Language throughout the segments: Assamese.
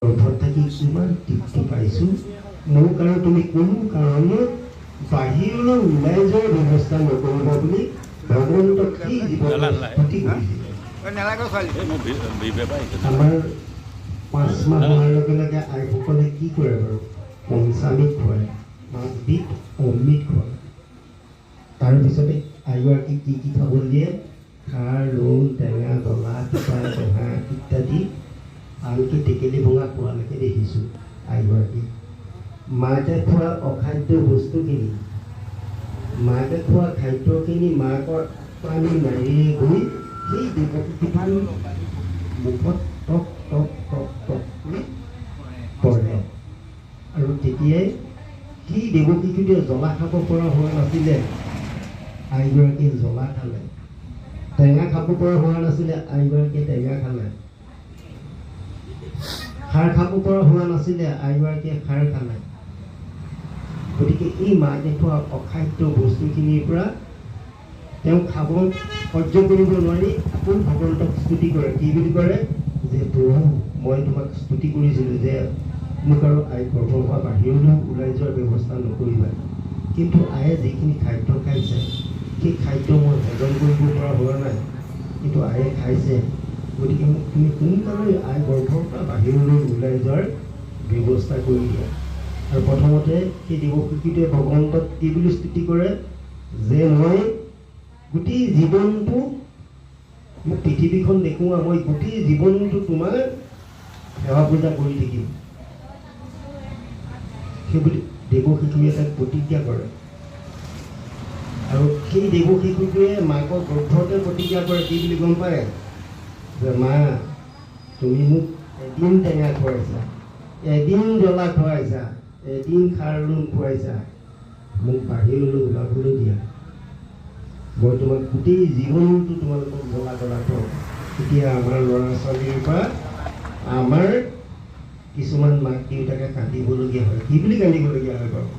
গৰ্ভত থাকি কিমান তৃপ্তি পাইছোঁ মোৰ কাৰণ তুমি কোনো কাৰণত বাহিৰলৈ ওলাই যোৱাৰ ব্যৱস্থা নকৰিবা বুলি ভগৱন্তক সেই জীৱনত স্তুতি কৰিছিলে। আমাৰ 5 মাহ হোৱাৰ লগে লগে আইসকলে কি কৰে বাৰু? পঞ্চামৃত খুৱায়, মাছবিধ অমৃত খুৱায়। তাৰপিছতে আইগৰাকীক কি কি খাবলৈ দিয়ে? খাৰ, ৰৌল, টেঙা, জ্বলা, তিতা, টেঙা ইত্যাদি, আনকি টেকেলি ভঙা খোৱালৈকে দেখিছোঁ আইগৰাকীক। মাকে খোৱা অখাদ্য বস্তুখিনি, মাকে খোৱা খাদ্যখিনি মাকৰ পানী নাৰীয়ে গৈ সেই দেৱকীটোৰ মুখত টক টক টক টক কৰি পৰে। আৰু তেতিয়াই সেই দেৱকীটোৱে জ্বলা খাব পৰা হোৱা নাছিলে, আইগৰাকীয়ে জ্বলা খালে। টেঙা খাব পৰা হোৱা নাছিলে, আইগৰাকীয়ে টেঙা খালে। খাৰ খাব পৰা হোৱা নাছিলে, আইগৰাকীয়ে খাৰ খালে। গতিকে এই মাকে খোৱা অখাদ্য বস্তুখিনিৰ পৰা তেওঁ খাব সহ্য কৰিব নোৱাৰি আকৌ ভগৱন্তক স্তুতি কৰে। কি বুলি কৰে? যে প্ৰভু, মই তোমাক স্তুতি কৰিছিলোঁ যে মোক আৰু আই গৰ্ভৰ পৰা বাহিৰলৈ ওলাই যোৱাৰ ব্যৱস্থা নকৰিবা, কিন্তু আয়ে যিখিনি খাদ্য খাইছে সেই খাদ্য মই হজম কৰিব পৰা হোৱা নাই, কিন্তু আয়ে খাইছে। গতিকে মোক তুমি সোনকালে আই গৰ্ভৰ পৰা বাহিৰলৈ ওলাই যোৱাৰ ব্যৱস্থা কৰি দিয়া। আৰু প্ৰথমতে সেই দেৱকীটোৱে ভগৱন্তক কি বুলি স্তুতি কৰে? যে মই গোটেই জীৱনটো, মোক পৃথিৱীখন দেখুওৱা, মই গোটেই জীৱনটো তোমাৰ সেৱা পূজা কৰি থাকিম। সেইবুলি দেৱশিশুৱে তাক প্ৰতিজ্ঞা কৰে। আৰু সেই দেৱশিশুটোৱে মাকৰ গৰ্ভতে প্ৰতিজ্ঞা কৰে। কি বুলি গম পায়? যে মা, তুমি মোক এদিন টেঙা খুৱাইছা, এদিন জ্বলা খুৱাইছা, এদিন খাৰ লোন খুৱাইছা, মোক বাহিৰলৈ ওলাবলৈ দিয়া। মই তোমাক গোটেই জীৱনটো তোমালোকক জ্বলা জ্বলা খুৱাম। এতিয়া আমাৰ ল'ৰা ছোৱালীৰ পৰা আমাৰ কিছুমান মাক দেউতাকে কান্দিবলগীয়া হয়। কি বুলি কান্দিবলগীয়া হয় বাৰু?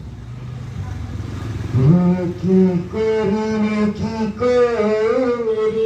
কি কৰিম কি কৰি